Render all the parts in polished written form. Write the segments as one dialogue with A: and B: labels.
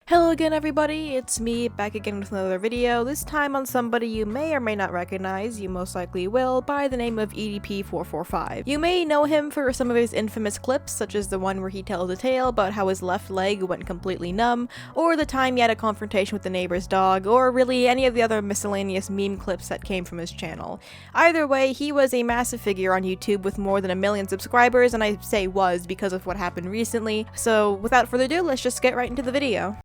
A: Hello again everybody, it's me, back again with another video, this time on somebody you may or may not recognize, you most likely will, by the name of EDP445. You may know him for some of his infamous clips, such as the one where he tells a tale about how his left leg went completely numb, or the time he had a confrontation with the neighbor's dog, or really any of the other miscellaneous meme clips that came from his channel. Either way, he was a massive figure on YouTube with more than 1 million subscribers, and I say was because of what happened recently, so without further ado, let's just get right into the video.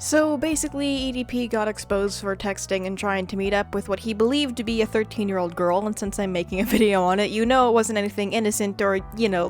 A: So basically, EDP got exposed for texting and trying to meet up with what he believed to be a 13-year-old girl, and since I'm making a video on it, you know it wasn't anything innocent or,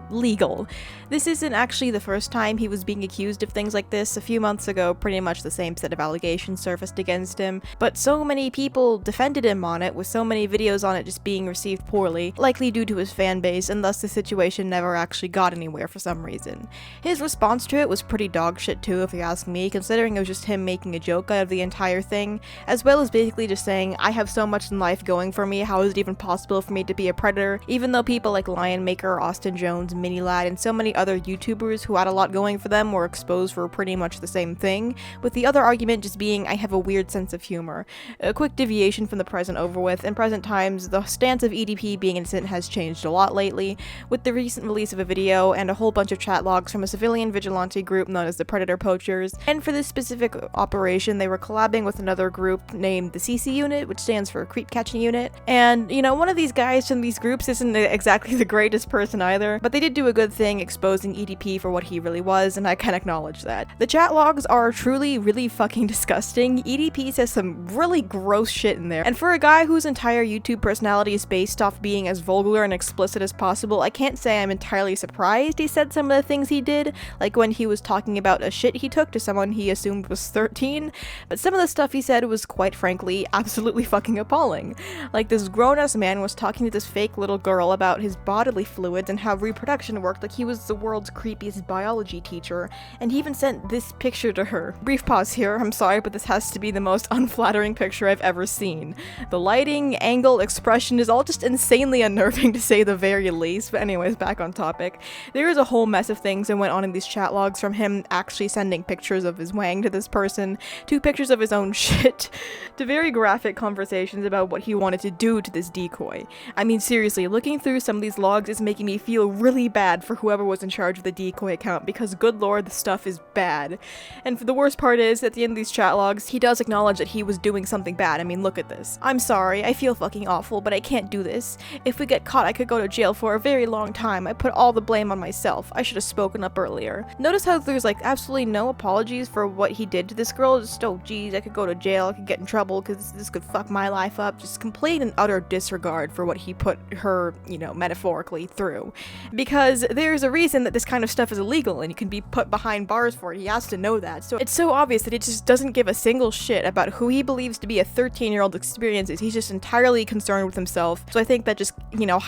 A: legal. This isn't actually the first time he was being accused of things like this. A few months ago, pretty much the same set of allegations surfaced against him, but so many people defended him on it, with so many videos on it just being received poorly, likely due to his fan base, and thus the situation never actually got anywhere for some reason. His response to it was pretty dog shit too, if you ask me, considering it was just him making a joke out of the entire thing, as well as basically just saying, I have so much in life going for me, how is it even possible for me to be a predator, even though people like Lion Maker, Austin Jones, Minilad, and so many other YouTubers who had a lot going for them were exposed for pretty much the same thing, with the other argument just being, I have a weird sense of humor. A quick deviation from the present over with. In present times, the stance of EDP being innocent has changed a lot lately, with the recent release of a video and a whole bunch of chat logs from a civilian vigilante group known as the Predator Poachers, and for this specific operation, they were collabing with another group named the CC Unit, which stands for Creep Catching Unit, and, one of these guys from these groups isn't exactly the greatest person either, but they did do a good thing exposing EDP for what he really was, and I can acknowledge that. The chat logs are truly really fucking disgusting. EDP says some really gross shit in there, and for a guy whose entire YouTube personality is based off being as vulgar and explicit as possible, I can't say I'm entirely surprised he said some of the things he did, like when he was talking about a shit he took to someone he assumed was 13, but some of the stuff he said was quite frankly absolutely fucking appalling. Like this grown-ass man was talking to this fake little girl about his bodily fluids and how reproduction worked like he was the world's creepiest biology teacher, and he even sent this picture to her. Brief pause here, I'm sorry, but this has to be the most unflattering picture I've ever seen. The lighting, angle, expression is all just insanely unnerving to say the very least, but anyways, back on topic. There is a whole mess of things that went on in these chat logs, from him actually sending pictures of his wang to this person, to pictures of his own shit, to very graphic conversations about what he wanted to do to this decoy. I mean seriously, looking through some of these logs is making me feel really bad for whoever was in charge of the decoy account, because good lord, the stuff is bad. And the worst part is, at the end of these chat logs, he does acknowledge that he was doing something bad. I mean, look at this. I'm sorry, I feel fucking awful, but I can't do this. If we get caught, I could go to jail for a very long time. I put all the blame on myself. I should have spoken up earlier. Notice how there's like absolutely no apologies for what he did to this girl. Just, oh geez, I could go to jail, I could get in trouble because this could fuck my life up. Just complete and utter disregard for what he put her, metaphorically through. Because there's a reason that this kind of stuff is illegal and you can be put behind bars for it. He has to know that. So it's so obvious that he just doesn't give a single shit about who he believes to be a 13-year-old experiences. He's just entirely concerned with himself. So I think that just,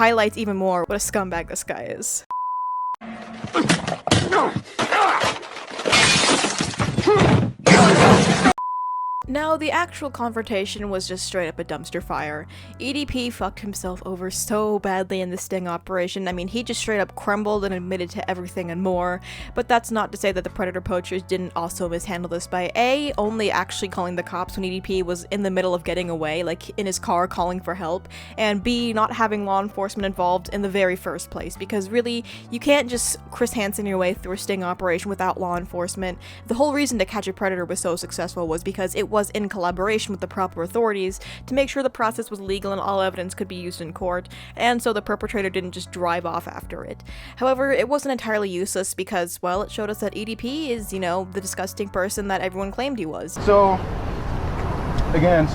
A: highlights even more what a scumbag this guy is. Now, the actual confrontation was just straight up a dumpster fire. EDP fucked himself over so badly in the sting operation. I mean, he just straight up crumbled and admitted to everything and more. But that's not to say that the Predator Poachers didn't also mishandle this by A, only actually calling the cops when EDP was in the middle of getting away, like in his car calling for help, and B, not having law enforcement involved in the very first place, because really, you can't just Chris Hansen your way through a sting operation without law enforcement. The whole reason To Catch a Predator was so successful was because it was in collaboration with the proper authorities to make sure the process was legal and all evidence could be used in court, and so the perpetrator didn't just drive off after it. However, it wasn't entirely useless because, well, it showed us that EDP is, the disgusting person that everyone claimed he was.
B: So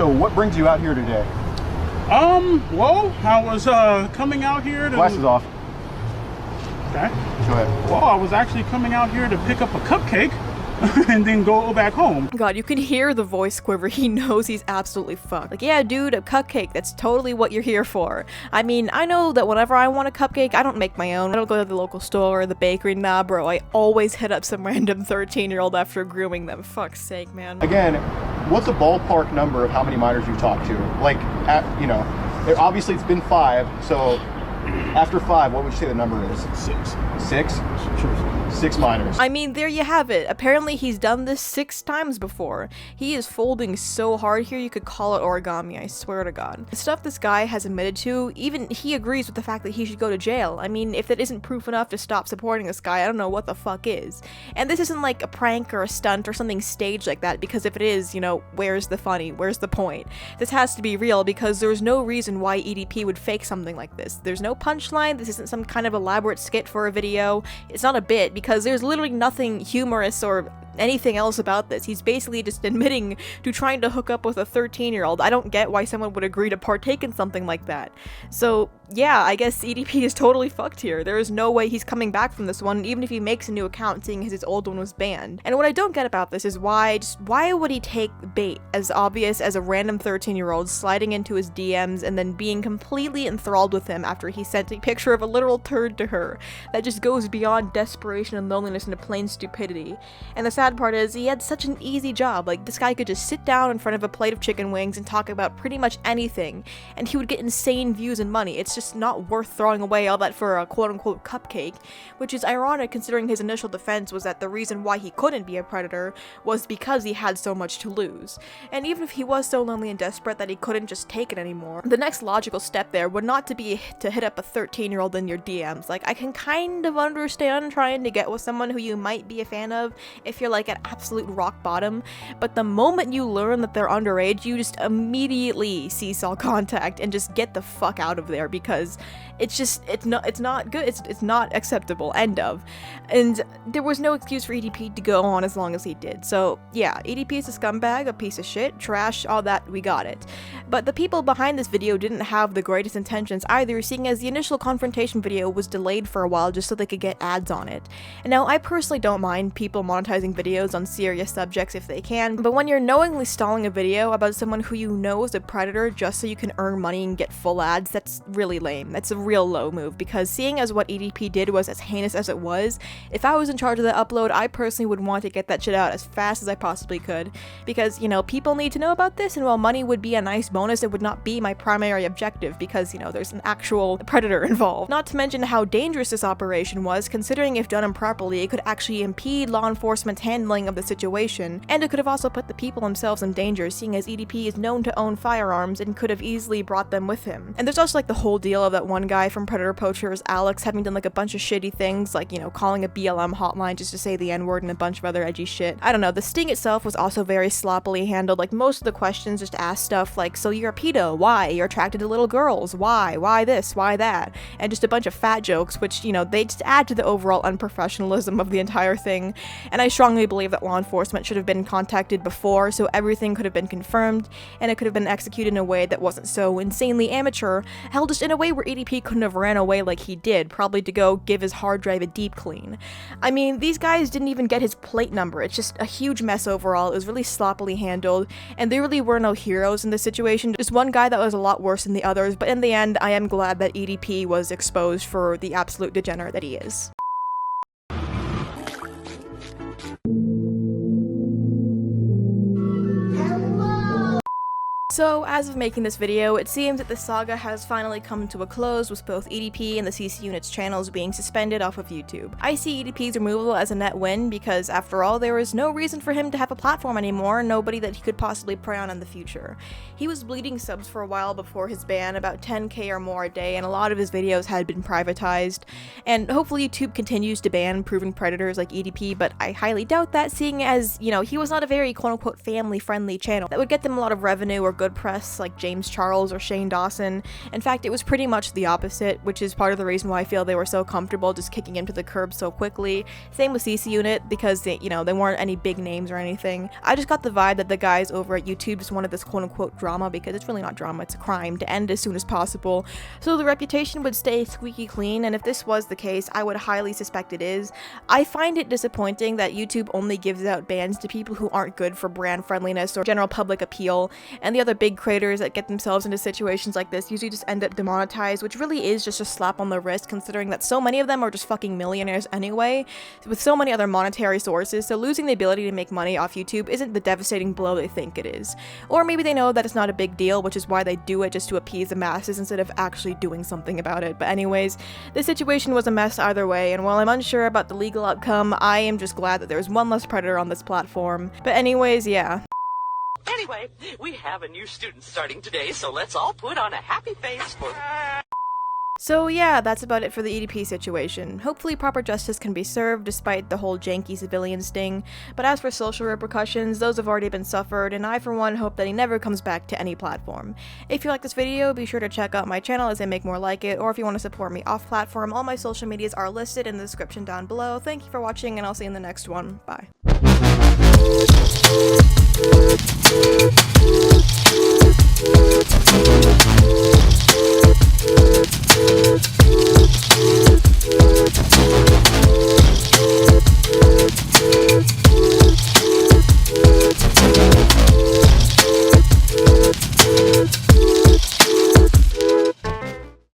B: what brings you out here today?
C: Well, I was coming out here to...
B: Glasses off.
C: Okay.
B: Go ahead.
C: Well, I was actually coming out here to pick up a cupcake and then go back home.
A: God, you can hear the voice quiver. He knows he's absolutely fucked. Like, yeah, dude, a cupcake. That's totally what you're here for. I mean, I know that whenever I want a cupcake, I don't make my own. I don't go to the local store or the bakery. Nah, bro. I always hit up some random 13-year-old after grooming them. Fuck's sake, man.
B: Again, what's a ballpark number of how many minors you talked to? Like, obviously it's been 5, so After 5, what would you say the number is?
C: 6.
B: 6?
C: Sure.
B: 6 minors.
A: I mean, there you have it. Apparently he's done this 6 times before. He is folding so hard here you could call it origami, I swear to God. The stuff this guy has admitted to, even he agrees with the fact that he should go to jail. I mean, if that isn't proof enough to stop supporting this guy, I don't know what the fuck is. And this isn't like a prank or a stunt or something staged like that, because if it is, you know, where's the funny? Where's the point? This has to be real because there's no reason why EDP would fake something like this. There's no punchline, this isn't some kind of elaborate skit for a video. It's not a bit, because there's literally nothing humorous or anything else about this. He's basically just admitting to trying to hook up with a 13-year-old. I don't get why someone would agree to partake in something like that. So yeah, I guess EDP is totally fucked here. There is no way he's coming back from this one, even if he makes a new account, seeing as his old one was banned. And what I don't get about this is why would he take bait as obvious as a random 13-year-old sliding into his DMs and then being completely enthralled with him after he sent a picture of a literal turd to her that just goes beyond desperation and loneliness into plain stupidity. And the sad part is he had such an easy job. Like, this guy could just sit down in front of a plate of chicken wings and talk about pretty much anything, and he would get insane views and money. It's just not worth throwing away all that for a quote-unquote cupcake, which is ironic considering his initial defense was that the reason why he couldn't be a predator was because he had so much to lose. And even if he was so lonely and desperate that he couldn't just take it anymore, the next logical step there would not to be to hit up a 13-year-old in your DMs. Like, I can kind of understand trying to get with someone who you might be a fan of if you're like at absolute rock bottom, but the moment you learn that they're underage, you just immediately cease all contact and just get the fuck out of there, because it's not good. It's not acceptable. End of. And there was no excuse for EDP to go on as long as he did. So yeah, EDP is a scumbag, a piece of shit, trash, all that, we got it. But the people behind this video didn't have the greatest intentions either, seeing as the initial confrontation video was delayed for a while just so they could get ads on it. And now, I personally don't mind people monetizing videos on serious subjects if they can, but when you're knowingly stalling a video about someone who you know is a predator just so you can earn money and get full ads, that's really lame. That's a real low move, because seeing as what EDP did was as heinous as it was, if I was in charge of the upload, I personally would want to get that shit out as fast as I possibly could, because, you know, people need to know about this, and while money would be a nice bonus, it would not be my primary objective, because, you know, there's an actual predator involved. Not to mention how dangerous this operation was, considering if done improperly, it could actually impede law enforcement's handling of the situation, and it could have also put the people themselves in danger, seeing as EDP is known to own firearms and could have easily brought them with him. And there's also like the whole deal of that one guy from Predator Poachers, Alex, having done like a bunch of shitty things, like, you know, calling a BLM hotline just to say the N-word and a bunch of other edgy shit. I don't know, the sting itself was also very sloppily handled. Like, most of the questions just asked stuff like, so you're a pedo, why? You're attracted to little girls, why? Why this? Why that? And just a bunch of fat jokes, which, you know, they just add to the overall unprofessionalism of the entire thing. And I strongly believe that law enforcement should have been contacted before, so everything could have been confirmed, and it could have been executed in a way that wasn't so insanely amateur, hell, just in a way where EDP couldn't have ran away like he did, probably to go give his hard drive a deep clean. I mean, these guys didn't even get his plate number. It's just a huge mess overall. It was really sloppily handled, and there really were no heroes in this situation. Just one guy that was a lot worse than the others, but in the end, I am glad that EDP was exposed for the absolute degenerate that he is. So, as of making this video, it seems that the saga has finally come to a close, with both EDP and the CC Unit's channels being suspended off of YouTube. I see EDP's removal as a net win, because after all, there was no reason for him to have a platform anymore, nobody that he could possibly prey on in the future. He was bleeding subs for a while before his ban, about 10k or more a day, and a lot of his videos had been privatized. And hopefully YouTube continues to ban proven predators like EDP, but I highly doubt that, seeing as, you know, he was not a very quote-unquote family-friendly channel that would get them a lot of revenue or good press like James Charles or Shane Dawson. In fact, it was pretty much the opposite, which is part of the reason why I feel they were so comfortable just kicking him to the curb so quickly. Same with CC Unit, because they, you know, they weren't any big names or anything. I just got the vibe that the guys over at YouTube just wanted this quote-unquote drama, because it's really not drama, it's a crime, to end as soon as possible, so the reputation would stay squeaky clean. And if this was the case, I would highly suspect it is. I find it disappointing that YouTube only gives out bans to people who aren't good for brand friendliness or general public appeal, and the other big creators that get themselves into situations like this usually just end up demonetized, which really is just a slap on the wrist considering that so many of them are just fucking millionaires anyway, with so many other monetary sources, so losing the ability to make money off YouTube isn't the devastating blow they think it is. Or maybe they know that it's not a big deal, which is why they do it just to appease the masses instead of actually doing something about it. But anyways, this situation was a mess either way, and while I'm unsure about the legal outcome, I am just glad that there's one less predator on this platform. But anyways, yeah.
D: Anyway, we have a new student starting today, so let's all put on a happy face for...
A: So yeah, that's about it for the EDP situation. Hopefully proper justice can be served despite the whole janky civilian sting, but as for social repercussions, those have already been suffered, and I for one hope that he never comes back to any platform. If you like this video, be sure to check out my channel as I make more like it, or if you want to support me off platform, all my social medias are listed in the description down below. Thank you for watching, and I'll see you in the next one. Bye.